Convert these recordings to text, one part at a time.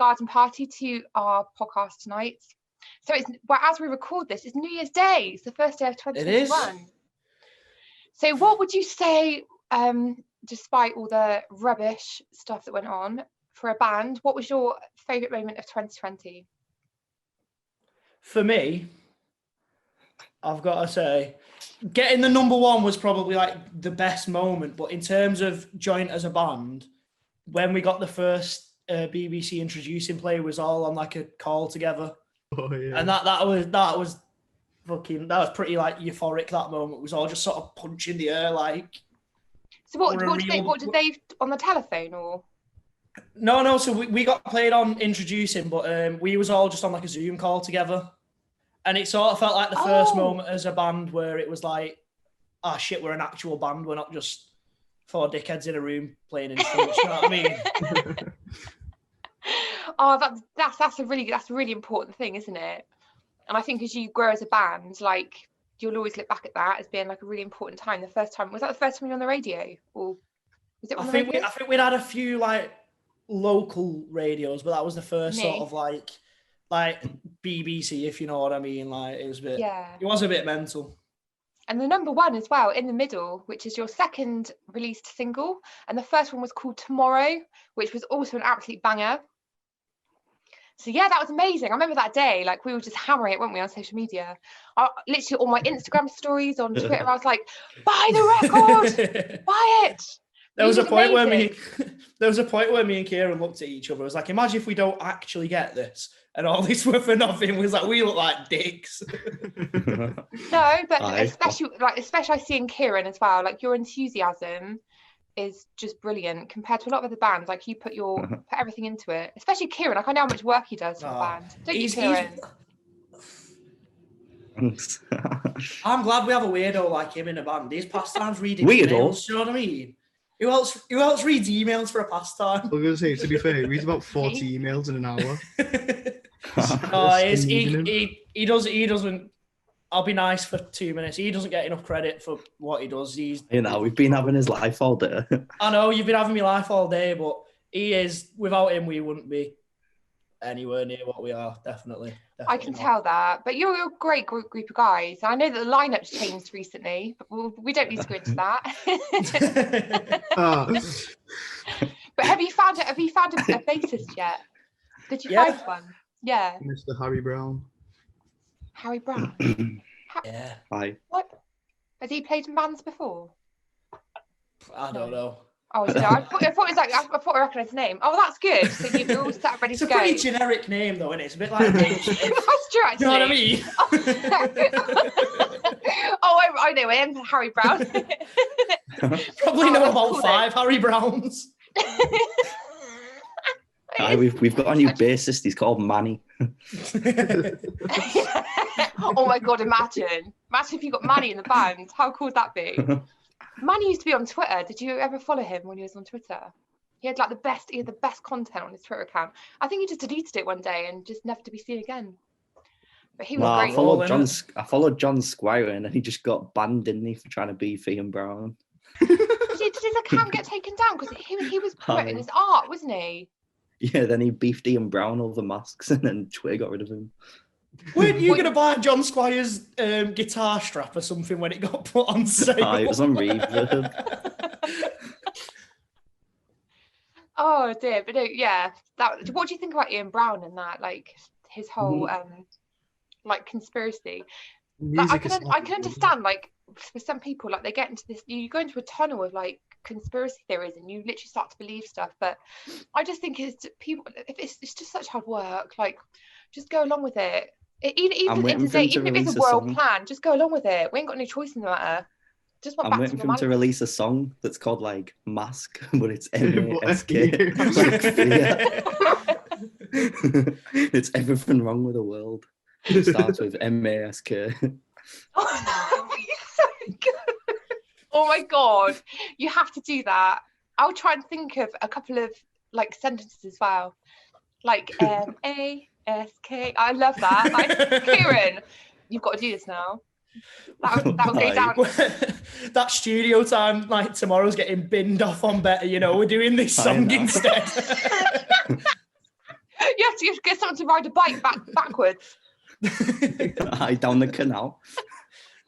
garden party to our podcast tonight. So as we record this, it's New Year's Day. It's the first day of 2021. It is. So what would you say, despite all the rubbish stuff that went on, for a band, what was your favourite moment of 2020? For me, I've got to say, getting the number one was probably like the best moment. But in terms of joint as a band, when we got the first BBC introducing play, was all on like a call together. Oh yeah. And that was pretty like euphoric. That moment was all just sort of punching the air like. So what did they on the telephone or? No. So we got played on introducing, but we was all just on like a Zoom call together, and it sort of felt like the first moment as a band where it was like, ah, shit, we're an actual band. We're not just four dickheads in a room playing instruments. You know what I mean? Oh, that's a really important thing, isn't it? And I think as you grow as a band, like you'll always look back at that as being like a really important time. Was that the first time you were on the radio, or was it? I think we'd had a few like local radios, but that was the first sort of like BBC, if you know what I mean. Like it was a bit mental. And the number one as well, In the Middle, which is your second released single, and the first one was called Tomorrow, which was also an absolute banger. So yeah, that was amazing. I remember that day, like we were just hammering it, weren't we, on social media? Literally all my Instagram stories on Twitter, I was like, buy the record, buy it. There was a point where me and Kieran looked at each other. I was like, imagine if we don't actually get this and all this were for nothing. We was like, we look like dicks. No, but especially seeing Kieran as well, like your enthusiasm is just brilliant compared to a lot of other bands. Like you put everything into it, especially Kieran. Like I know how much work he does for the band. Don't you, Kieran? I'm glad we have a weirdo like him in a band. These pastimes reading emails, you know what I mean? Who else reads emails for a pastime? I was going to say, to be fair, he reads about 40 emails in an hour. He doesn't. I'll be nice for 2 minutes. He doesn't get enough credit for what he does. We've been having his life all day. I know, you've been having me life all day, but he is, without him, we wouldn't be anywhere near what we are, definitely I can tell that. But you're a great group of guys. I know that the lineup's changed recently, but we don't need to go into that. But have you found a bassist yet? Did you find one? Yeah. Mr. Harry Brown. Harry Brown? Yeah. Hi. What? Has he played in bands before? I don't know. Oh, no, I thought it was like, I thought I recognised his name. Oh, that's good. So you're all set ready to go. It's a pretty generic name, though, isn't it? It's a bit like... That's true, actually. You know what I mean? I know him, Harry Brown. Probably know about 5 Harry Browns. We've got a new bassist. He's called Manny. Oh my God, imagine if you got Manny in the band. How cool would that be? Manny used to be on Twitter. Did you ever follow him when he was on Twitter? He had the best content on his Twitter account. I think he just deleted it one day and just never to be seen again. But he was great. I followed John Squire and then he just got banned, didn't he, for trying to be Ian Brown. Did his account get taken down? Because he was promoting his art, wasn't he? Yeah, then he beefed Ian Brown over masks and then Twitter got rid of him. Weren't you going to buy John Squire's guitar strap or something when it got put on sale? It was on Reverb. Oh dear, but no, yeah. What do you think about Ian Brown and that? Like his whole conspiracy. I can understand, like, for some people, like they get into this, you go into a tunnel of like conspiracy theories and you literally start to believe stuff. But I just think it's just such hard work. Like, just go along with it. Even if it's a world plan, just go along with it. We ain't got any choice in the matter. Just want I'm waiting for him to release a song that's called like Mask, but it's M-A-S-K. It's everything wrong with the world. It starts with M-A-S-K. Oh, so good. Oh my God, you have to do that. I'll try and think of a couple of like sentences as well, like M-A-S-K. I love that. Like, Kieran, you've got to do this now. That'll go down. That studio time, like tomorrow's getting binned off on Better. You know, we're doing this song instead. You have to get someone to ride a bike backwards. Aye, down the canal.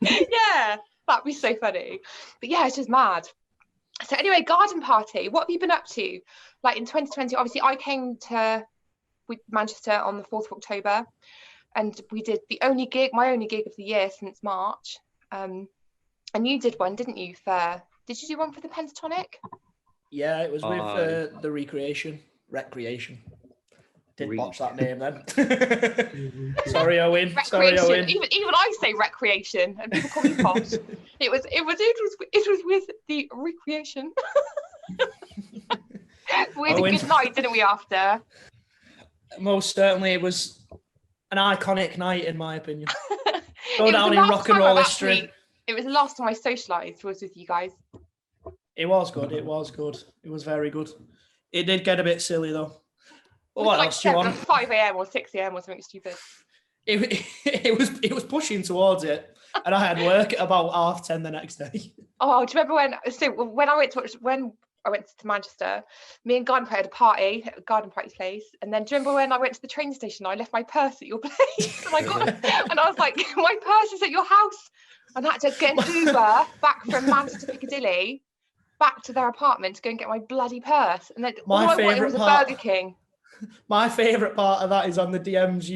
Yeah, that'd be so funny. But yeah, it's just mad. So anyway, garden party. What have you been up to? Like in 2020, obviously I came to Manchester on the 4th of October, and we did my only gig of the year since March. And you did one, didn't you? Did you do one for the Pentatonic? Yeah, it was with the Recreation. Didn't botch that name then. Sorry, Owen. Recreation. Sorry, Owen. Even I say recreation, and people call me posh. It was with the Recreation. We had a good night, didn't we? After. Most certainly, it was an iconic night, in my opinion. Go It was down the in last rock and time roll I've history. It was the last time I socialised was with you guys. It was good. It was good. It was very good. It did get a bit silly though. It was What like else do you want? 5 a.m. or 6 a.m. or something stupid. It was pushing towards it, and I had work at about 10:30 the next day. Oh, do you remember when I went to Manchester, me and Garden Party had a party at a Garden Party place, and then do you remember when I went to the train station, I left my purse at your place, and I was like, my purse is at your house, and I had to get an Uber back from Manchester to Piccadilly, back to their apartment to go and get my bloody purse, and then all I wanted was a Burger King. My favourite part of that is on the DMs.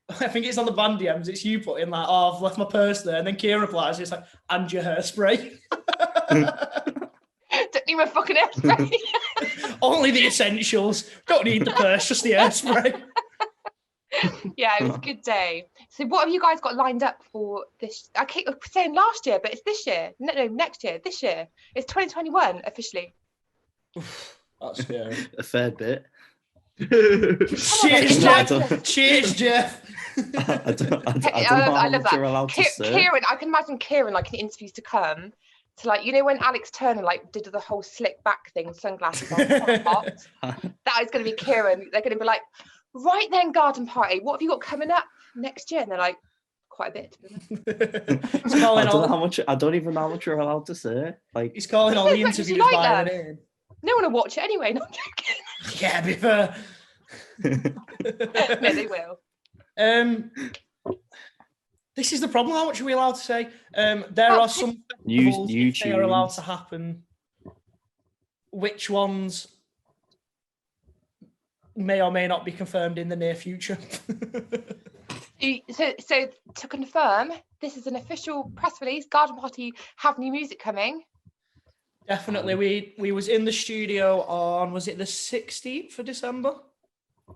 I think it's on the band DMs. It's you putting like, "Oh, I've left my purse there," and then Kieran replies, "It's like, and your hairspray." Don't need my fucking hairspray. Only the essentials. Don't need the purse, just the hairspray. Yeah, it was a good day. So what have you guys got lined up for this? I keep saying last year, but it's this year. No, next year. This year. It's 2021 officially. That's scary. A fair bit. Cheers, Jeff. Cheers, Jeff. I don't know I love how you're that. allowed to say. Kieran, I can imagine Kieran like in interviews to come. To like, you know, when Alex Turner like did the whole slick back thing, sunglasses on, hot. That is going to be Kieran. They're going to be like, right then, Garden Party, what have you got coming up next year? And they're like, quite a bit. I don't even know how much you're allowed to say. Like, he's calling all the interviews by the name. No one will watch it anyway. Not joking. Yeah, be fair. No, they will. This is the problem. How much are we allowed to say? There are some festivals, if they are allowed to happen. Which ones may or may not be confirmed in the near future? So to confirm, this is an official press release. Garden Party have new music coming. Definitely. We was in the studio on, was it the 16th of December?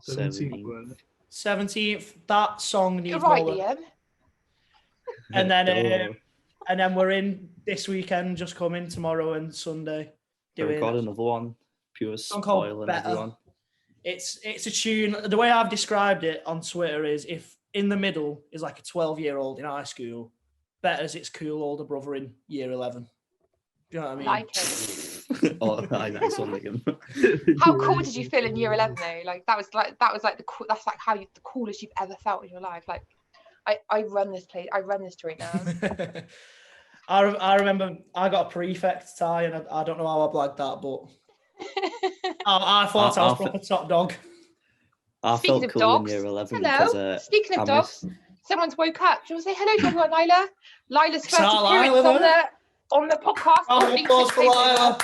17th. That song needs You're right, more. Liam. And then we're in this weekend, just coming tomorrow and Sunday. We've got another one. Pure spoiling everyone. It's a tune. The way I've described it on Twitter is if in the middle is like a 12-year-old in high school, Better's its cool older brother in year 11. Do you know what I mean? Like it. Oh, nice one, Liam. How cool did you feel in year 11 though? Like that's like the coolest you've ever felt in your life. Like I run this place. I run this joint now. I remember I got a prefect tie, and I don't know how I blagged that, but I thought I was proper top dog. I felt cool dogs, in year 11 hello. Speaking of dogs, someone's woke up. Do you want to say hello to everyone, Lila? Lila's first appearance on the podcast. Applause for Lila.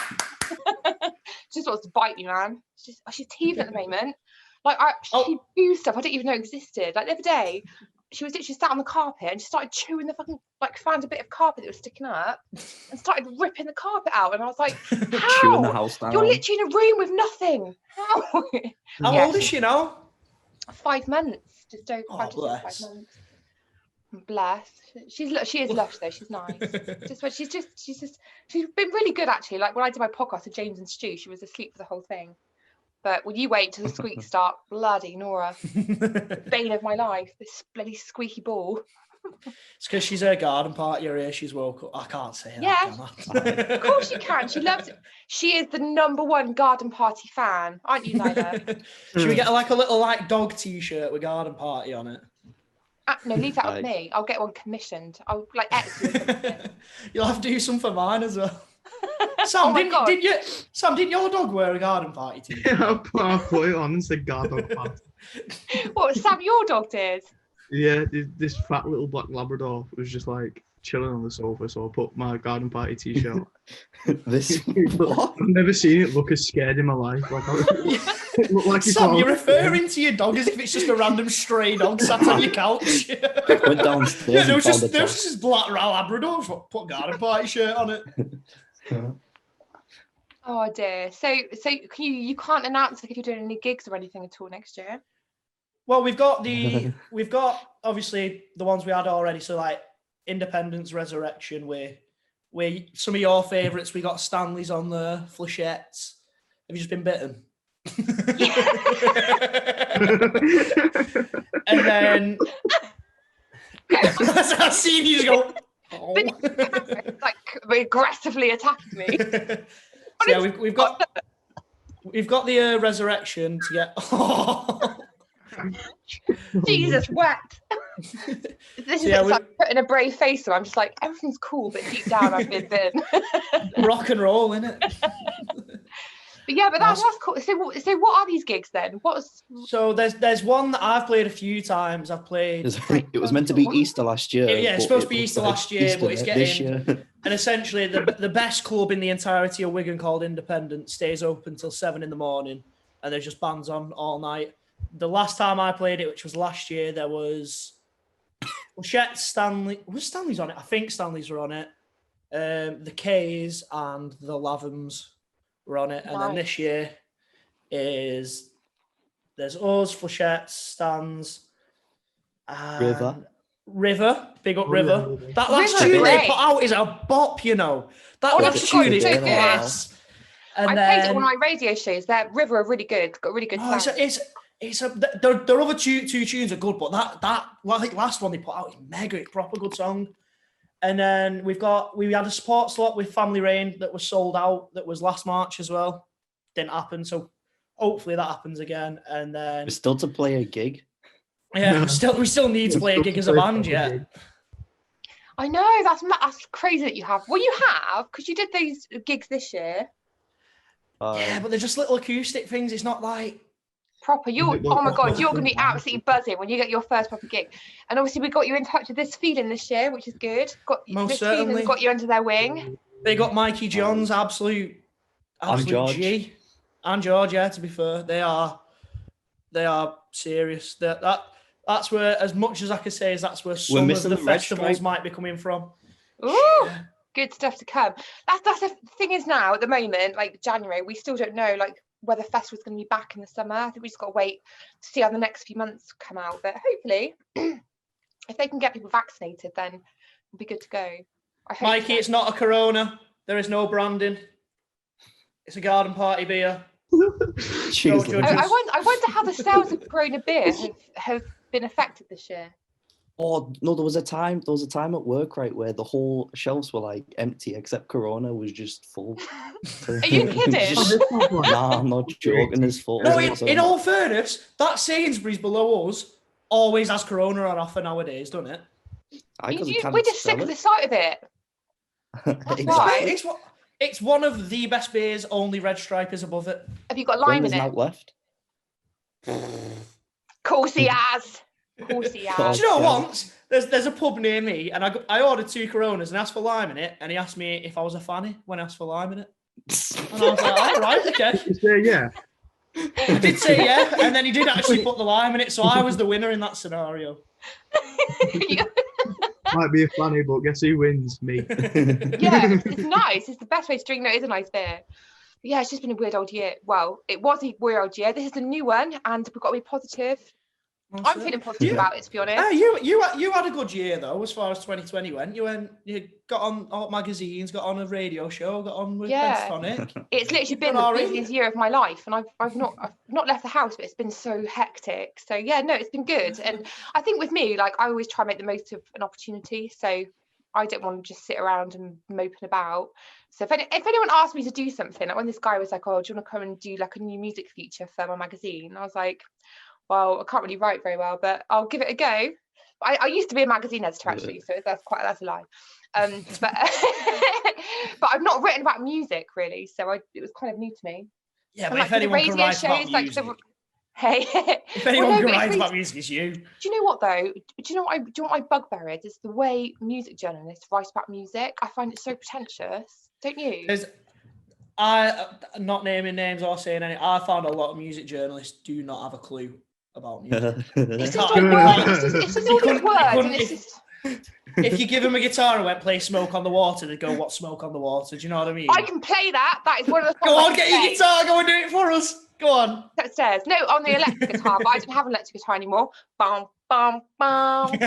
She just wants to bite me, man. She's teething at the moment. Like she views stuff I didn't even know existed. Like the other day, she was literally sat on the carpet and she started chewing the fucking, like found a bit of carpet that was sticking up and started ripping the carpet out. And I was like, how? Chewing the house down. You're literally in a room with nothing. How? How old is she now? 5 months. Just over 5 months. Bless. She is lush though. She's nice. She's been really good actually. Like when I did my podcast with James and Stu, she was asleep for the whole thing. But will you wait till the squeaks start? Bloody Nora. Bane of my life. This bloody squeaky ball. It's because she's her Garden Party area. She's woke up. I can't say that. Yeah. Of course you can. She loves it. She is the #1 Garden Party fan, aren't you, Lila? Should we get like a little like dog t-shirt with Garden Party on it? No, leave that with me. I'll get one commissioned. I'll like excellent. You'll have to do some for mine as well. Sam, did your dog wear a Garden Party t-shirt? Yeah, I put it on and said Garden Party. What Sam, your dog did? Yeah, this fat little black Labrador was just like chilling on the sofa, so I put my garden party t-shirt on. This what? I've never seen it look as scared in my life. Like, it looked like he Sam, thought I you're was referring to your dog as if it's just a random stray dog sat on your couch. Went downstairs Yeah, there and was found just the this black Labrador. Put a garden party shirt on it. dog. Oh dear. So can you can't announce like if you're doing any gigs or anything at all next year? Well, we've got obviously the ones we had already. So like Independence, Resurrection, where some of your favourites. We got Stanley's on there, Flechettes. Have you just been bitten? And then I've seen you just go. Oh. Like aggressively attacking me. So yeah, we've got the Resurrection to get. Jesus, wet. This is Yeah, like putting a brave face on. I'm just like, everything's cool, but deep down I've been bitten. Rock and roll, innit? But yeah, but that's cool. So what are these gigs then? So there's one that I've played a few times. I've played. It was meant to be Easter last year. Yeah, it's but supposed to be it Easter was last year, but it's this getting. year. And essentially, the best club in the entirety of Wigan called Independent stays open till 7 in the morning, and there's just bands on all night. The last time I played it, which was last year, there was Stanley. Was Stanley's on it? I think Stanley's were on it. The K's and the Lathams were on it, and then this year there's us, Flechettes, Stans, and River, big up River. That last tune they put out is a bop, you know. That last tune is class. And I played it on my radio shows. That River are really good. Got really good sound. Their other two tunes are good, but that last one they put out is mega. It's proper good song. And then we had a support slot with Family Rain that was sold out. That was last March as well. Didn't happen. So hopefully that happens again. And then We're still to play a gig. Yeah, we still need to play a gig as a band yet. I know, that's crazy that you have. Well, you have, because you did these gigs this year. Yeah, but they're just little acoustic things. It's not like proper. Oh my God, you're going to be absolutely buzzing when you get your first proper gig. And obviously we got you in touch with This Feeling this year, which is good. Most This certainly. Feeling got you under their wing. They got Mikey Johns, absolute George. G. And George, yeah, to be fair. They are serious. That's where, as much as I can say, is that's where some of the festivals might be coming from. Ooh, good stuff to come. That's the thing is now at the moment, like January, we still don't know like whether festival's going to be back in the summer. I think we just got to wait to see how the next few months come out. But hopefully, if they can get people vaccinated, then we'll be good to go. Mikey, it's not a Corona. There is no branding. It's a garden party beer. I wonder how the sales of Corona beer have been affected this year. Oh no, there was a time at work, right, where the whole shelves were like empty except Corona was just full. Are you kidding? Nah, I'm not joking. It's full. No, in all fairness, that Sainsbury's below us always has Corona on offer nowadays, doesn't it? We're just sick of the sight of it. That's why. It's one of the best beers. Only Red Stripe is above it. Have you got lime in it? Out left. Course he has. Do you know, once there's a pub near me, and I ordered 2 Coronas and asked for lime in it, and he asked me if I was a fanny when I asked for lime in it, and I was like, all right, okay. You say yeah. I did say yeah, and then he did actually put the lime in it, so I was the winner in that scenario. Might be a funny, but guess who wins? Me. Yeah, it's nice. It's the best way to drink. No, it's a nice beer. Yeah, it's just been a weird old year. Well, it was a weird old year. This is a new one, and we've got to be positive. I'm feeling positive about it, to be honest. You had a good year though, as far as 2020 went. You got on all magazines, got on a radio show, got on with Pentatonic. It's literally been the busiest year of my life, and I've not left the house, but it's been so hectic. So yeah, no, it's been good. And I think with me, like I always try to make the most of an opportunity. So I don't want to just sit around and moping about. So if anyone asked me to do something, like when this guy was like, "Oh, do you want to come and do like a new music feature for my magazine?" I was like, well, I can't really write very well, but I'll give it a go. I used to be a magazine editor actually, so that's a lie. But I've not written about music really, so it was kind of new to me. Yeah, but if anyone can write about music. Hey. If anyone no, can but write it's about really- music, it's you. Do you know what though? Do you know what my bugbear is? It's the way music journalists write about music. I find it so pretentious. Don't you? There's, not naming names or saying anything, I found a lot of music journalists do not have a clue about music. It's just can't- all words. It's just all these couldn't- you words, couldn't- and it's if- just. If you give them a guitar and went play Smoke on the Water, they'd go, what's Smoke on the Water? Do you know what I mean? I can play that. That is one of the. Go songs on, I get can your play. guitar, go and do it for us. Go on. Upstairs. No, on the electric guitar, but I don't have an electric guitar anymore. Bum, bum, bum, bum,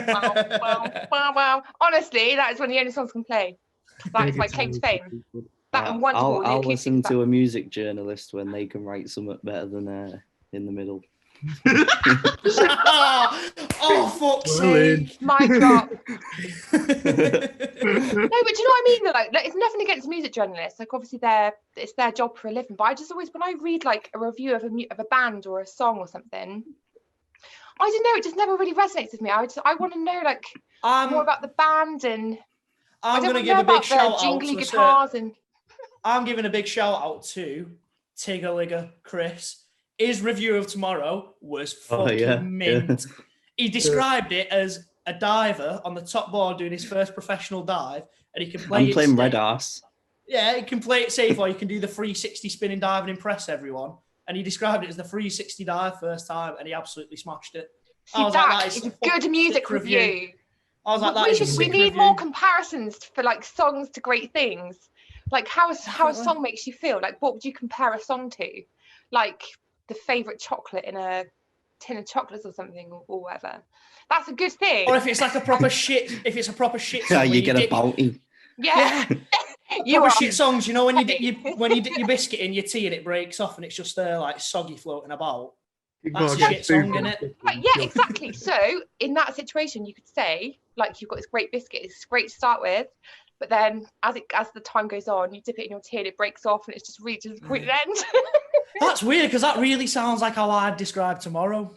bum, bum, bum. Honestly, that is one of the only songs I can play. That is my claim to fame. That and Wonderwall, the I'll acoustic listen stuff. to a music journalist when they can write something better than in the middle. Oh, fuck's Well in. sake. Mic drop. No, but do you know what I mean? Like, it's nothing against music journalists. Like, obviously, it's their job for a living. But I just always, when I read like a review of a band or a song or something, I don't know. It just never really resonates with me. I want to know like more about the band, and I I'm don't going to wanna know give a big about shout the out jingly to guitars and. I'm giving a big shout out to Tiggerligger Chris. His review of Tomorrow was fucking mint. He described it as a diver on the top board doing his first professional dive, and he can play. I'm it playing safe. Red Arse. Yeah, he can play it safe, or you can do the 360 spinning dive and impress everyone. And he described it as the 360 dive first time, and he absolutely smashed it. See, that is a good music sick review. I was like, that is a We sick need review. more comparisons for like songs to great things. Like how a song makes you feel. Like what would you compare a song to? Like the favorite chocolate in a tin of chocolates or something or whatever. That's a good thing. Or if it's like a proper shit, if it's a proper shit song, Yeah, where you get a dip- bounty. Yeah. You proper are. shit songs, you know, when you dip your biscuit in your tea and it breaks off and it's just there like soggy floating about. That's a shit song, innit? Yeah, exactly. So in that situation, you could say like you've got this great biscuit. It's great to start with, but then as the time goes on, you dip it in your tea and it breaks off and it's just reaches the point of the end. That's weird because that really sounds like how I'd describe Tomorrow.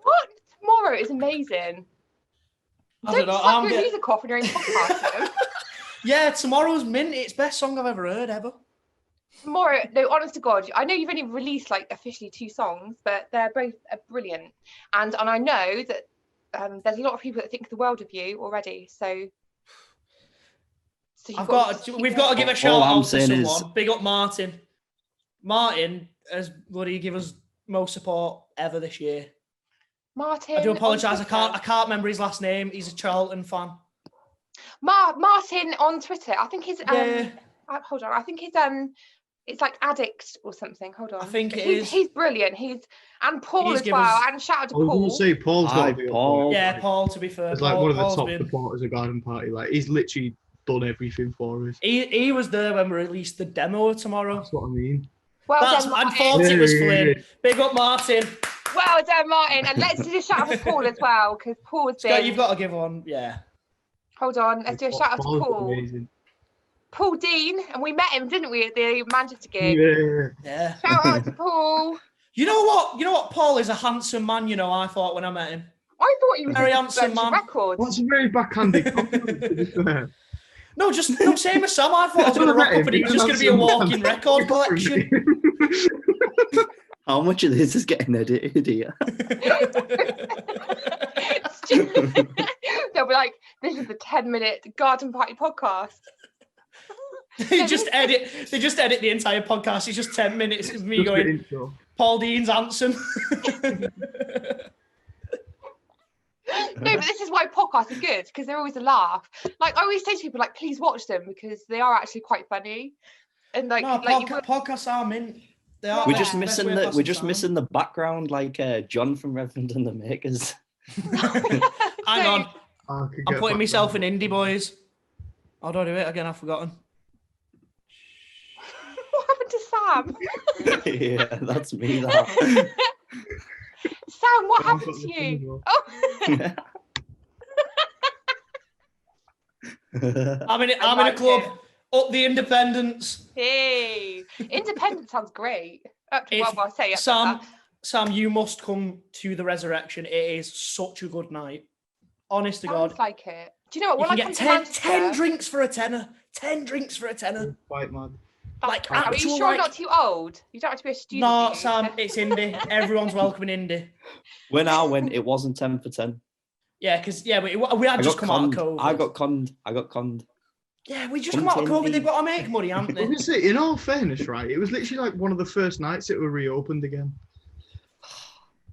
What? Tomorrow is amazing. I Don't don't know. slap your music off when you're in podcast. Yeah, Tomorrow's mint. It's best song I've ever heard ever. Tomorrow, no, honest to God, I know you've only released like officially 2 songs, but they're both brilliant. And I know that there's a lot of people that think the world of you already. So We've got to give a shout All I'm out to saying is- someone. Big up Martin. Martin has bloody give us most support ever this year. Martin. I do on apologise. I Twitter. can't remember his last name. He's a Charlton fan. Martin on Twitter. I think his Yeah. hold on. I think his it's like Addict or something. Hold on. I think it he's, is. He's brilliant. And Paul He's as given well. us- And shout out to I was Paul. going to say Paul's got Hi, to be up Paul. there. Yeah, Paul, to be fair. It's like one of the Paul's top been- supporters of Garden Party. Like he's literally done everything for us. He was there when we released the demo of Tomorrow. That's what I mean. Well That's done, I Martin. thought it was Yeah. Flynn. Big up Martin. Well done, Martin. And let's do a shout out to Paul as well, because Paul's Scott, been. you've got to give one. Yeah. Hold on. Let's do a shout out to Paul's Paul. amazing. Paul Dean, and we met him, didn't we, at the Manchester gig? Yeah. Yeah. Shout out to Paul. You know what? Paul is a handsome man, you know, I thought when I met him. I thought he was Very a handsome bunch of man. records. That's a very backhanded compliment, to be fair. No, same as Sam. I thought I was going to rock up and it was just going to be a walking record collection. How much of this is getting edited here? They'll be like, this is the 10-minute Garden Party podcast. They just edit the entire podcast. It's just 10 minutes of me Just the going, intro. Paul Dean's Anson. No, but this is why podcasts are good, because they're always a laugh. Like I always say to people, like, please watch them because they are actually quite funny. And like, No, like you podcasts are mint. They are. We're We're Yeah. just the best missing way of the passing we're just time. missing the background, like John from Reverend and the Makers. Hang on, I could I'm get putting back myself in there. Indie Boys. How do I do it again? I've forgotten. What happened to Sam? Yeah, that's me. That. Sam, what Oh, I've happened got to the thing as you? well. Oh, I'm in a like club. it. Up the independence. Hey, independent sounds great. Up to, If- well, I'll say it. Sam, you must come to the resurrection. It is such a good night. Honest to Sounds God. like it. Do you know what? You When can I get come to 10 Manchester, drinks for a tenner. 10 drinks for a tenner. Quite mad. That's Like, great. Are you actual, sure like- not too old? You don't have to be a student. No, do you? Sam, it's indie. Everyone's welcome in indie. When I went, it wasn't 10 for 10. Yeah, because we had I just got come out of conned. COVID. I got conned. Yeah, we just come out of COVID. They've got to make money, haven't I was they? gonna say, in all fairness, right, it was literally like one of the first nights it were reopened again.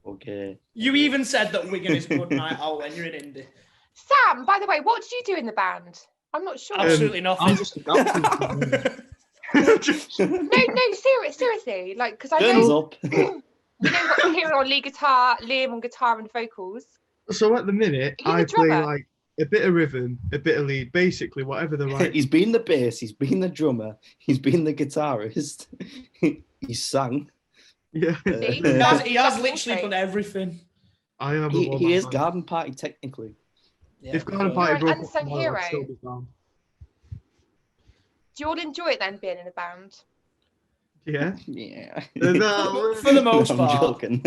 Okay. You even said that Wigan is a good night out when you're in indie. Sam, by the way, what did you do in the band? I'm not sure. Absolutely I'm nothing. just a dancer. No, seriously. Like, because I Turns know up. you got Kieran on lead guitar, Liam on guitar and vocals. So at the minute, He's a I play drummer. like a bit of rhythm, a bit of lead, basically whatever the right. He's been the bass, he's been the drummer, he's been the guitarist, he's sang. Yeah, See? He That's- has that's literally all done everything. I am. He is Garden Party technically. Yeah, If Garden so- Party You're an broke up unsung tomorrow, I'd hero. still be down. Do you all enjoy it then, being in a band? Yeah. Yeah. For the most I'm part. joking.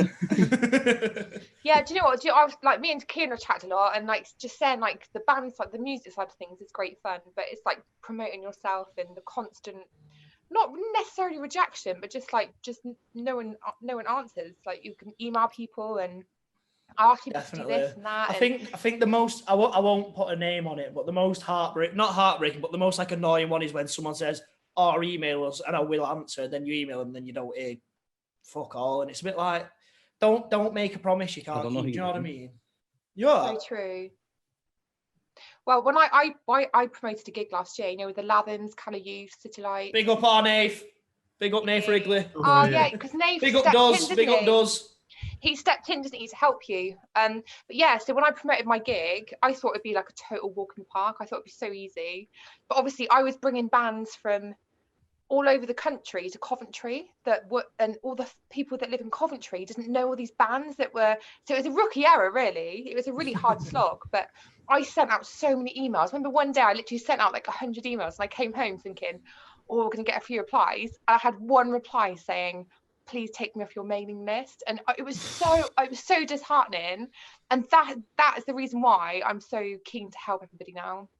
Yeah, do you know what? I was like, me and Kieran chatted a lot, and like just saying like the band's like the music side of things is great fun, but it's like promoting yourself and the constant, not necessarily rejection, but just no one answers. Like you can email people and ask people to do Definitely. this and that. I and think the most I won't put a name on it, but the most not heartbreaking, but the most like annoying one is when someone says, "Or email us," and I will answer. Then you email them, then you don't hear fuck all, and it's a bit like, don't make a promise you can't don't know keep. who Do you know you what I mean. mean? Yeah. so true. Well, when I promoted a gig last year, you know, with the Lathams, Colour Youth, City Lights. Big up our Nath. Big up Nath Wrigley. Oh yeah, because Nate Big up stepped in, Does. didn't Big up he? Does. He stepped in, didn't he, to help you? But yeah, so when I promoted my gig, I thought it'd be like a total walk in the park. I thought it'd be so easy. But obviously, I was bringing bands from all over the country to Coventry and all the people that live in Coventry didn't know all these bands that were. So it was a rookie error, really. It was a really hard slog. But I sent out so many emails. I remember one day I literally sent out like 100 emails, and I came home thinking, "Oh, we're going to get a few replies." I had one reply saying, "Please take me off your mailing list," and it was so disheartening. And that is the reason why I'm so keen to help everybody now,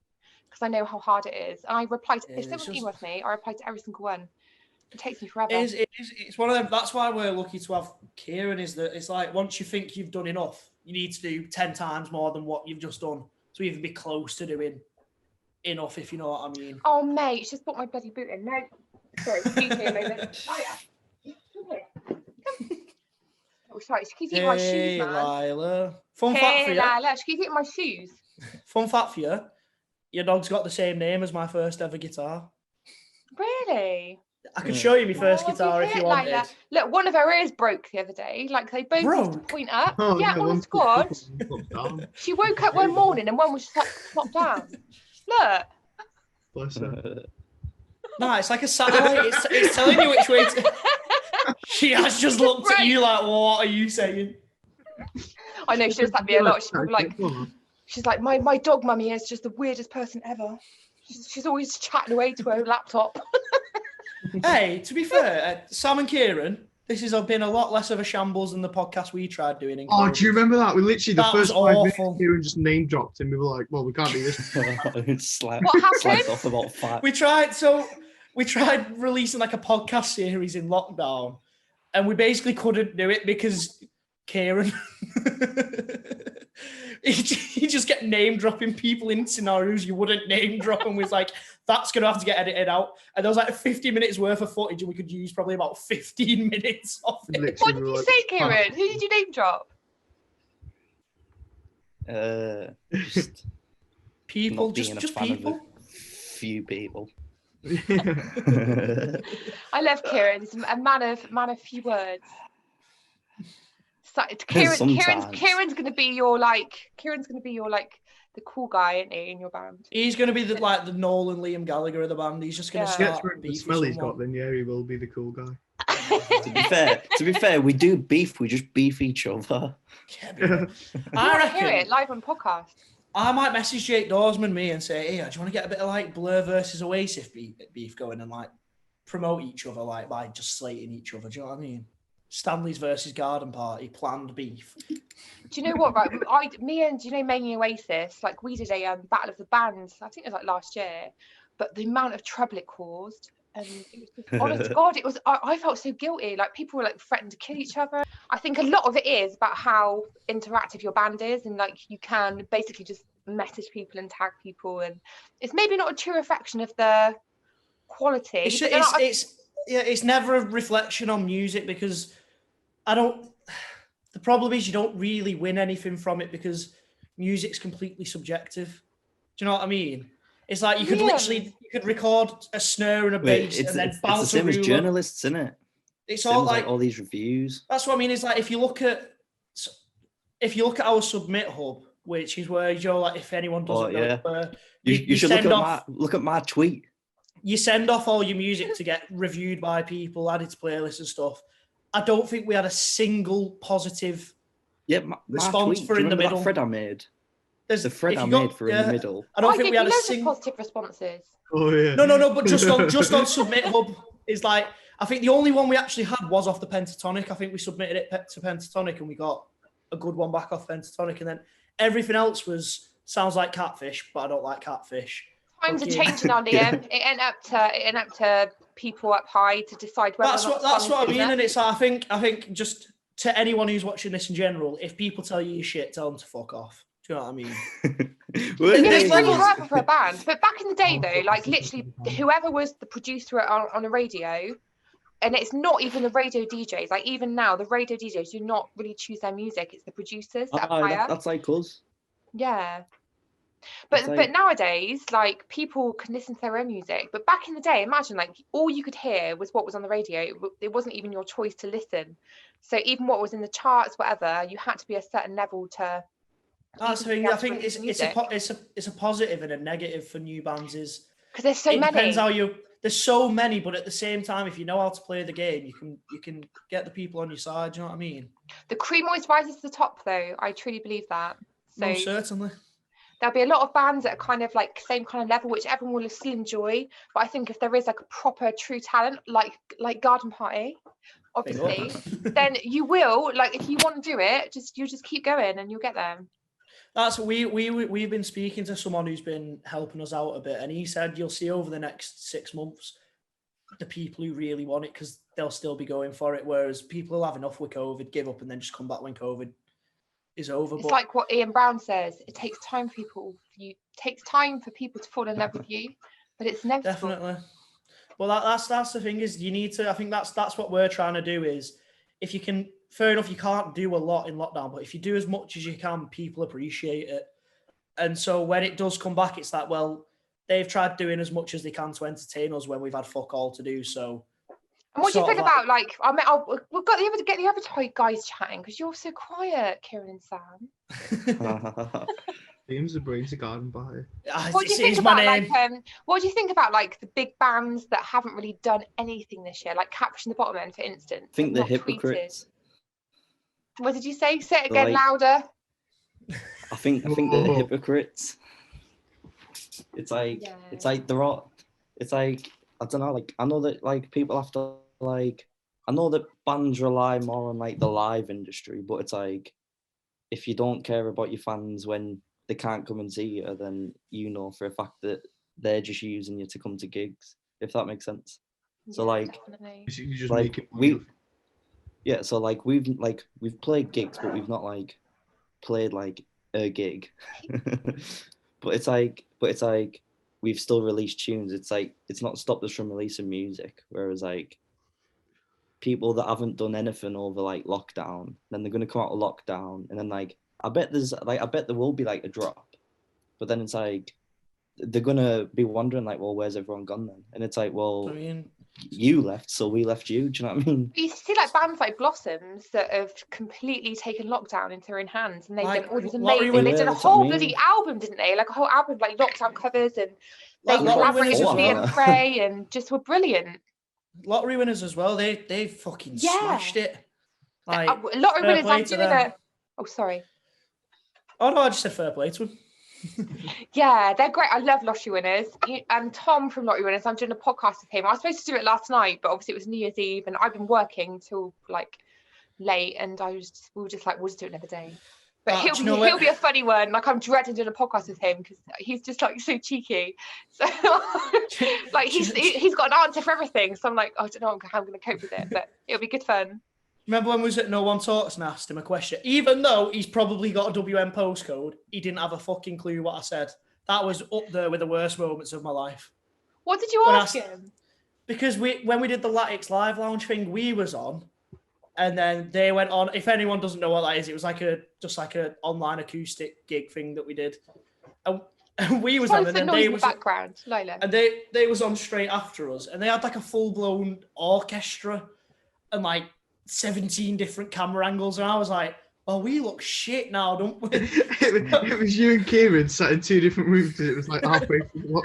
because I know how hard it is. And I reply to, if It's someone just- emails me, I reply to every single one. It takes me forever. It's one of them. That's why we're lucky to have Kieran. Is that it's like once you think you've done enough, you need to do 10 times more than what you've just done to even be close to doing enough, if you know what I mean. Oh mate, she's just put my bloody boot in. No, sorry, excuse me a moment. Oh yeah. Come here. Come. Oh sorry, she keeps eating my shoes, Hey, man. Lila. Fun fact for Hey, you. Lila, she keeps eating my shoes. Fun fact for you. Your dog's got the same name as my first ever guitar. Really? I could show you my first Oh, guitar did if you it, wanted. Lila? Look, one of her ears broke the other day. Like they both used to Broke? point up. Oh, yeah, one honest to God. flopped down. She woke up one morning and one was just like flopped down. Look. Bless her. No, it's like a satellite. It's telling you which way to... She has just looked at you like, what are you saying? I know she does that to me a lot. She's probably like, she's like, my dog mummy is just the weirdest person ever. She's always chatting away to her laptop. Hey, to be fair, Sam and Kieran, this has been a lot less of a shambles than the podcast we tried doing. In Oh, do you COVID. remember that? We literally, the That was first 5 minutes, awful. Kieran just name dropped and we were like, well, we can't do this. Slap, What happened? slapped off about 5. We tried releasing like a podcast series in lockdown, and we basically couldn't do it because Kieran he just kept name dropping people in scenarios you wouldn't name drop, and was like, that's gonna have to get edited out. And there was like 50 minutes worth of footage, and we could use probably about 15 minutes of it. Literally, What we did were you like, say, Kieran? Who did you name drop? Just People, not being just a fan people. of a few people. I love Kieran. He's a man of few words. So, Kieran's gonna be your the cool guy, isn't he, in your band? He's gonna be the Nolan Liam Gallagher of the band. He's just gonna Yeah. Gets start rid of the beef smell with he's got, someone. then yeah, he will be the cool guy. To be fair, we do beef. We just beef each other. Yeah, but- I I want to hear reckon it live on podcast. I might message Jake Dorsman me and say, hey, do you want to get a bit of like Blur versus Oasis beef going and like promote each other like by just slating each other? Do you know what I mean? Stanley's versus Garden Party, planned beef. Do you know what? Right, me and mainly Oasis, like we did a battle of the bands. I think it was like last year, but the amount of trouble it caused. And it was just, honest to God, it was. I felt so guilty. Like people were like threatening to kill each other. I think a lot of it is about how interactive your band is, and like you can basically just message people and tag people, and it's maybe not a true reflection of the quality. It's never a reflection on music, because the problem is you don't really win anything from it, because music's completely subjective. Do you know what I mean? It's like you could record a snare and a bass and then bounce it's the same as journalists, isn't it? It's same all as, like all these reviews. That's what I mean. It's like if you look at our Submit Hub, which is where like if anyone doesn't know, you should look at my tweet. You send off all your music to get reviewed by people, added to playlists and stuff. I don't think we had a single positive response tweet. for in the middle. That thread I made. There's the thread I made for in the middle. I don't think we had a single positive responses. Oh yeah. No, but just on Submit Hub is like, I think the only one we actually had was off the Pentatonic. I think we submitted it to Pentatonic and we got a good one back off Pentatonic, and then everything else sounds like Catfish, but I don't like Catfish. Times are changing on Liam. It ended up to people up high to decide whether that's what I mean. And it's I think just to anyone who's watching this in general, if people tell you shit, tell them to fuck off. Do you know what I mean? It's really hard for a band. But back in the day, though, like literally whoever was the producer on a radio, and it's not even the radio DJs. Like even now, the radio DJs do not really choose their music. It's the producers that hire. That's like us. Yeah. But nowadays, like people can listen to their own music. But back in the day, imagine like all you could hear was what was on the radio. It wasn't even your choice to listen. So even what was in the charts, whatever, you had to be a certain level to. That's the thing. I think it's a positive and a negative for new bands is because there's so many. Depends how there's so many, but at the same time, if you know how to play the game, you can get the people on your side. Do you know what I mean? The cream always rises to the top, though. I truly believe that. So no, certainly. There'll be a lot of bands that are kind of like same kind of level, which everyone will still enjoy. But I think if there is like a proper true talent, like Garden Party, obviously, then you will, like if you want to do it, you just keep going and you'll get there. That's we've been speaking to someone who's been helping us out a bit, and he said you'll see over the next 6 months the people who really want it, because they'll still be going for it, whereas people who have enough with COVID give up and then just come back when COVID is over. It's like what Ian Brown says: it takes time for people to fall in love with you, but it's inevitable. Definitely. Well, that's the thing is you need to. I think that's what we're trying to do is if you can. Fair enough, you can't do a lot in lockdown, but if you do as much as you can, people appreciate it. And so when it does come back, it's like, well, they've tried doing as much as they can to entertain us when we've had fuck all to do. So. And what do you think about we've got get the other guys chatting because you're so quiet, Kieran and Sam. Liam's the brains of Garden Party. What do you think about like the big bands that haven't really done anything this year, like Catfish and the Bottom End, for instance? I think the Hypocrites. What did you say? Say it again louder. I think the Hypocrites. It's like they're all. It's like I don't know. Like I know that like people have to like. I know that bands rely more on like the live industry, but it's like if you don't care about your fans when they can't come and see you, then you know for a fact that they're just using you to come to gigs. If that makes sense. So like, you just like yeah. So like we've played gigs, but we've not like played like a gig. but it's like we've still released tunes. It's like it's not stopped us from releasing music. Whereas like people that haven't done anything over like lockdown, then they're gonna come out of lockdown, and then like I bet there will be like a drop, but then it's like they're gonna be wondering like, well, where's everyone gone then? And it's like, well, I mean, you left, so we left you. Do you know what I mean? You see like bands like Blossoms that have completely taken lockdown into their own hands, and they've done all these amazing. They did a whole bloody album, didn't they? Like a whole album, like lockdown covers, and they collaborated with Ian Prey, and just were brilliant. Lottery Winners as well. They fucking smashed it. Like Lottery Winners, I'm doing it. Oh, sorry. Oh no, I just said fair play to them. Yeah, they're great. I love Lottery Winners. And Tom from Lottery Winners, I'm doing a podcast with him. I was supposed to do it last night, but obviously it was New Year's Eve, and I've been working till like late, and we were just like, we'll just do it another day. But he'll be a funny one. Like I'm dreading doing a podcast with him because he's just like so cheeky. So like like he's got an answer for everything. So I'm like, I don't know how I'm going to cope with it, but it'll be good fun. Remember when we was at No One Talks and asked him a question? Even though he's probably got a WM postcode, he didn't have a fucking clue what I said. That was up there with the worst moments of my life. What did you ask him? Because when we did the Latix Live Lounge thing, we was on, and then they went on. If anyone doesn't know what that is, it was just like a online acoustic gig thing that we did. And we was on, and then they was background, Lila. And they was on straight after us, and they had like a full blown orchestra and like 17 different camera angles, and I was like, "Oh, we look shit now, don't we?" it was you and Kieran sat in 2 different rooms because it was like halfway through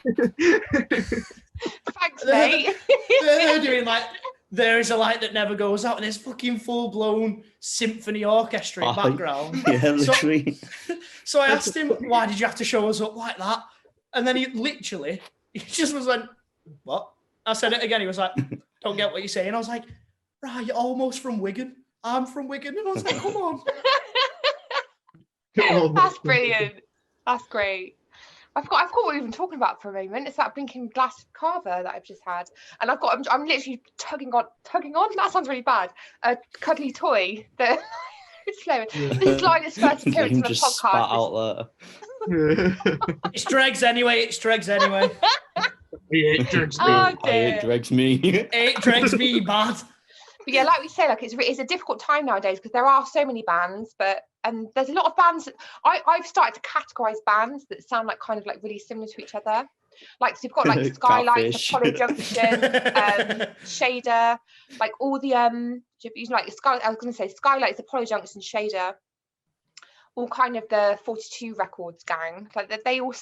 the Thanks, mate. They're doing like There Is a Light That Never Goes Out, and there's fucking full blown symphony orchestra in background. Yeah, literally. So I asked him, "Why did you have to show us up like that?" And then he just was like, "What?" I said it again. He was like, "Don't get what you're saying." I was like, "Right, you're almost from Wigan. I'm from Wigan." And I was like, "Come on." That's brilliant. That's great. I forgot what we were even talking about for a moment. It's that blinking glass carver that I've just had, and I'm literally tugging on. That sounds really bad. A cuddly toy that it's flowing. This is Lila's first appearance on the just podcast. Spat out there. It's dregs anyway. Yeah, it dregs me. Oh, dear. It dregs me. It dregs me bad. But yeah, like we say, like it's a difficult time nowadays because there are so many bands, and there's a lot of bands. I've started to categorize bands that sound like kind of like really similar to each other. Like, so you've got like Skylights, Apollo Junction, Shader, like all the I was going to say Skylights, Apollo Junction, Shader, all kind of the 42 Records gang. Like they've all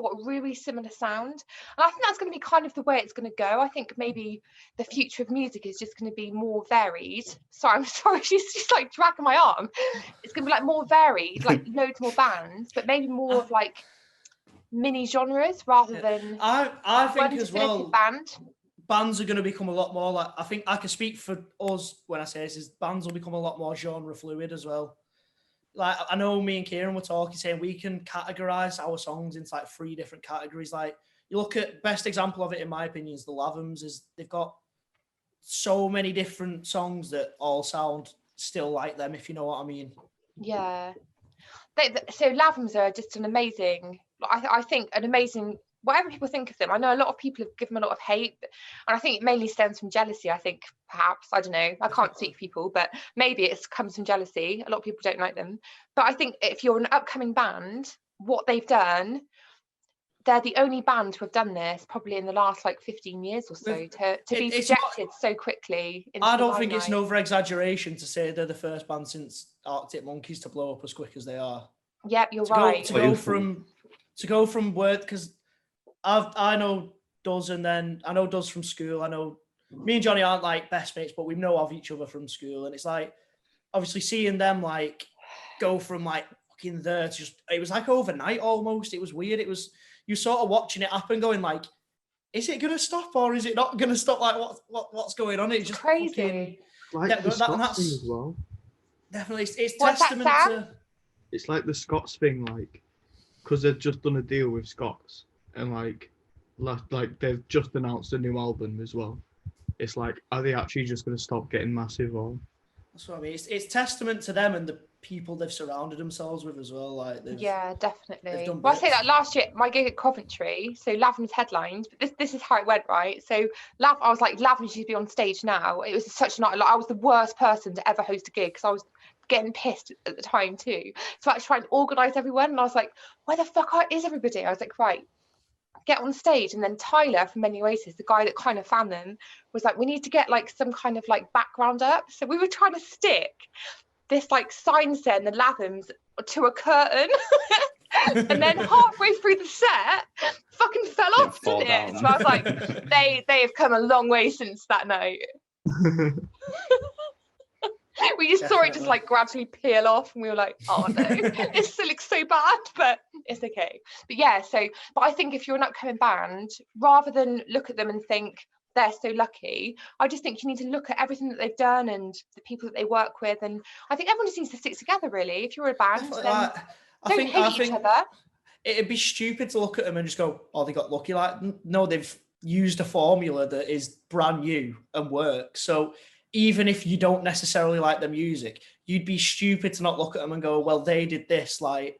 got really similar sound, and I think that's going to be kind of the way it's going to go. I think maybe the future of music is just going to be more varied. So I'm sorry, she's just like dragging my arm. It's going to be like more varied, like loads more bands, but maybe more of like mini genres rather than I think as well bands are going to become a lot more like, I think I can speak for us when I say this, is bands will become a lot more genre fluid as well. Like, I know me and Kieran were talking, saying we can categorize our songs into like 3 different categories. Like, you look at, best example of it in my opinion is the Lathams. Is they've got so many different songs that all sound still like them, if you know what I mean. Yeah. So Lathams are just an amazing, I think an amazing, whatever people think of them. I know a lot of people have given them a lot of hate, and I think it mainly stems from jealousy. I think perhaps, I don't know, I can't speak for people, but maybe it comes from jealousy. A lot of people don't like them. But I think if you're an upcoming band, what they've done, they're the only band to have done this probably in the last like 15 years or so, to be projected so quickly. I don't think it's an over exaggeration to say they're the first band since Arctic Monkeys to blow up as quick as they are. Yep, you're right. To go from word, because I know Duz, and then I know Duz from school. I know me and Johnny aren't like best mates, but we know of each other from school, and it's like obviously seeing them like go from like fucking there to just, it was like overnight almost. It was weird. It was, you sort of watching it happen, going like, is it gonna stop or is it not gonna stop? Like what's going on? It's just crazy. Fucking, Like the Scots thing as well. Definitely, it's testament to. It's like the Scots thing, like, because they've just done a deal with Scots, and like they've just announced a new album as well. It's like, are they actually just going to stop getting massive? Or that's what I mean. It's testament to them and the people they've surrounded themselves with as well. Like, yeah, definitely. Well, I say that last year, my gig at Coventry, so Lathams headlined, but this is how it went, right? So I was like, Lathams should be on stage now. It was such a night. Like, I was the worst person to ever host a gig because I was getting pissed at the time too. So I was trying to organise everyone, and I was like, where the fuck is everybody? I was like, right, get on stage. And then Tyler from Many Oasis, the guy that kind of found them, was like, we need to get like some kind of like background up. So we were trying to stick this like sign saying the Lathams to a curtain. And then halfway through the set, fucking fell off, didn't it? So I was like, they have come a long way since that night. We just saw it just like gradually peel off, and we were like, oh no, it still looks so bad, but it's okay. But yeah, but I think if you're an upcoming band, rather than look at them and think they're so lucky, I just think you need to look at everything that they've done and the people that they work with, and I think everyone just needs to stick together really. If you're a band, then don't hate each other. it'd be stupid to look at them and just go, "Oh, they got lucky." Like, no, they've used a formula that is brand new and works. So even if you don't necessarily like the music, you'd be stupid to not look at them and go, "Well, they did this." Like,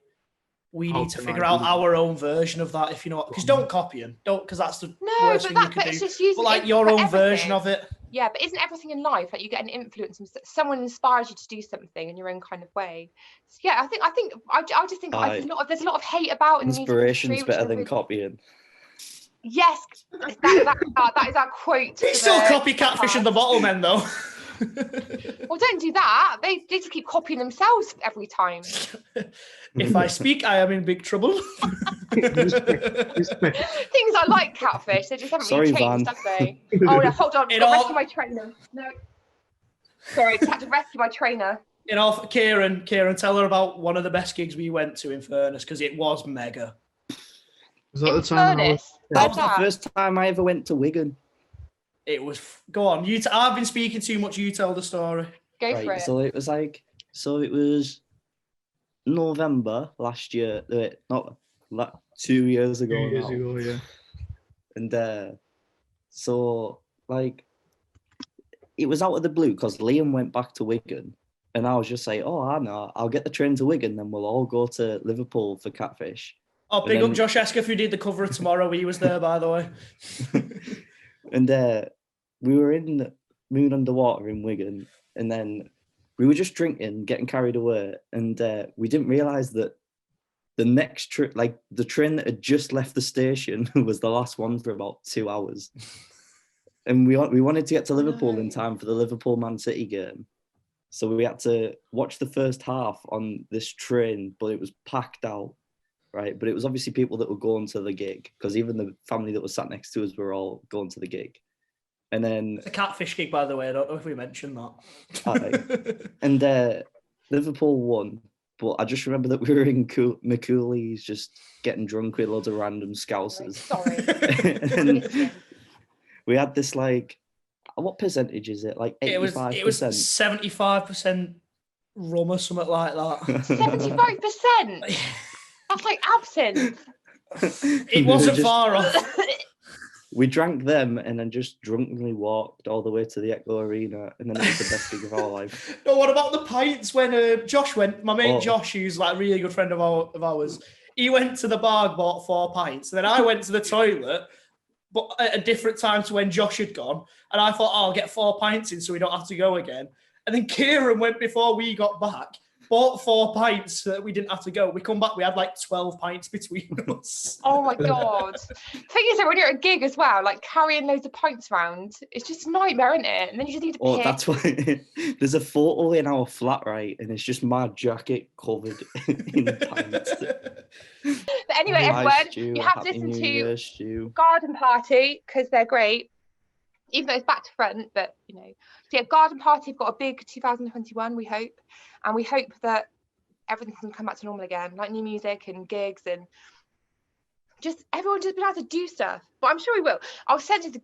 we How need to can figure I out do our own version of that, if you know what. Because don't copy them, don't, because that's the No, worst but thing you but could it's do. just using But like it your for own version everything. of it. Yeah, but isn't everything in life like you get an influence from someone inspires you to do something in your own kind of way? So yeah, I just think Aye. there's a lot of hate about in the music Inspiration's industry, which better I than really- copying. Yes, that is our quote. They for still the copy Catfish and the podcast. Bottlemen, though. Well, don't do that. They just keep copying themselves every time. If I speak, I am in big trouble. Respect. Things I like Catfish, they just haven't Sorry, really changed, Van. have they? Oh no, hold on, It got to all- rescue my trainer. No. Sorry, I had to rescue my trainer. You know, Kieran, tell her about one of the best gigs we went to in Furness, because it was mega. Was that In the time I was- Furness. That Where's was the that? first time I ever went to Wigan. It was. Go on, I've been speaking too much. You tell the story. Go for Right, it. so it was November last year. Not 2 years ago. 2 years now. ago, yeah. And so like it was out of the blue because Liam went back to Wigan, and I was just like, oh, I know, I'll get the train to Wigan, then we'll all go to Liverpool for Catfish. Oh, big then- up Josh Escott who did the cover of Tomorrow. He was there, by the way. And we were in Moon Underwater in Wigan, and then we were just drinking, getting carried away, and we didn't realise that the next trip, like the train that had just left the station, was the last one for about 2 hours. And we wanted to get to Liverpool in No. time for the Liverpool Man City game. So we had to watch the first half on this train, but it was packed out, right? But it was obviously people that were going to the gig, because even the family that was sat next to us were all going to the gig. And then It's a Catfish gig, by the way. I don't know if we mentioned that. Liverpool won, but I just remember that we were in McCooley's just getting drunk with loads of random scousers. Sorry. And Listen. we had this like, what percentage is it? Like 85%. It was 75% rum or something like that. 75%. That's like absinthe. It wasn't far off. We drank them and then just drunkenly walked all the way to the Echo Arena, and then it was the best gig of our life. No, what about the pints when Josh went? My mate Oh. Josh, who's like a really good friend of ours, he went to the bar, bought 4 pints. Then I went to the toilet, but at a different time to when Josh had gone. And I thought, oh, I'll get 4 pints in so we don't have to go again. And then Kieran went before we got back, bought 4 pints so that we didn't have to go. We come back, we had like 12 pints between us. Oh my god. Thing is that when you're at a gig as well, like carrying loads of pints around, it's just a nightmare, isn't it? And then you just need to Oh, pick. that's why there's a photo in our flat, right? And it's just my jacket covered in pints. But anyway, Hi, everyone, Stu. you have to Happy listen New to Year, Stu. Garden Party because they're great. Even though it's back to front, but you know. So yeah, Garden Party have got a big 2021, we hope. And we hope that everything can come back to normal again, like new music and gigs and just everyone just being able to do stuff. But I'm sure we will. I was saying to the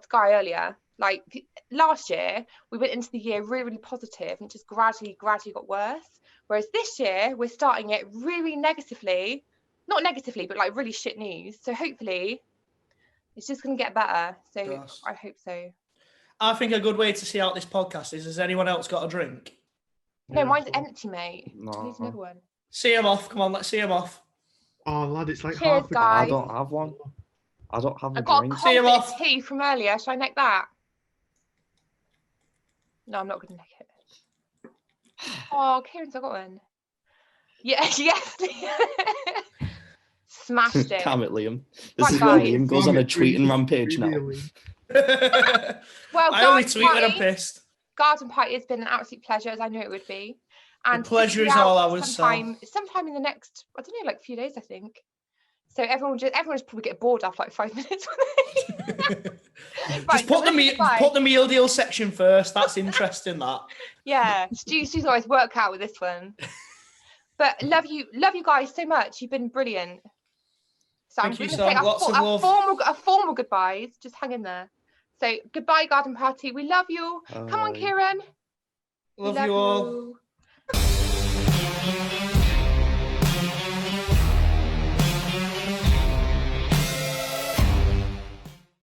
guy earlier, like last year, we went into the year really, really positive and it just gradually got worse. Whereas this year, we're starting it really negatively. Not negatively, but like really shit news. So hopefully it's just going to get better. So Yes. I hope so. I think a good way to see out this podcast is, has anyone else got a drink? No, Yeah. mine's empty, mate. No. I need another one. See him off. Come on, let's see him off. Oh, lad, it's like Cheers, half a guys. I don't have one. I don't have a I got a drink. See you cold bit off. of tea from earlier. Should I neck that? No, I'm not going to neck it. Oh, Kieran's got one. Yeah, yes. Smashed it. Damn it, Liam. Right, This is where guys. Liam goes on a tweeting rampage now. Really. Well, I only Garden tweeted I'm Party- pissed. Garden Party has been an absolute pleasure, as I knew it would be. And pleasure it'll is be all out ours, Sam. sometime in the next, I don't know, like a few days, I think. So everyone just probably get bored after like 5 minutes. Just put the meal deal section first. That's interesting. That. Yeah, Stu's always work out with this one. But love you guys so much. You've been brilliant. So Thank I'm you, going to Sam. say Lots of love. a formal goodbyes. Just hang in there. So goodbye, Garden Party. We love you. Come on, Kieran. We Love you all. you.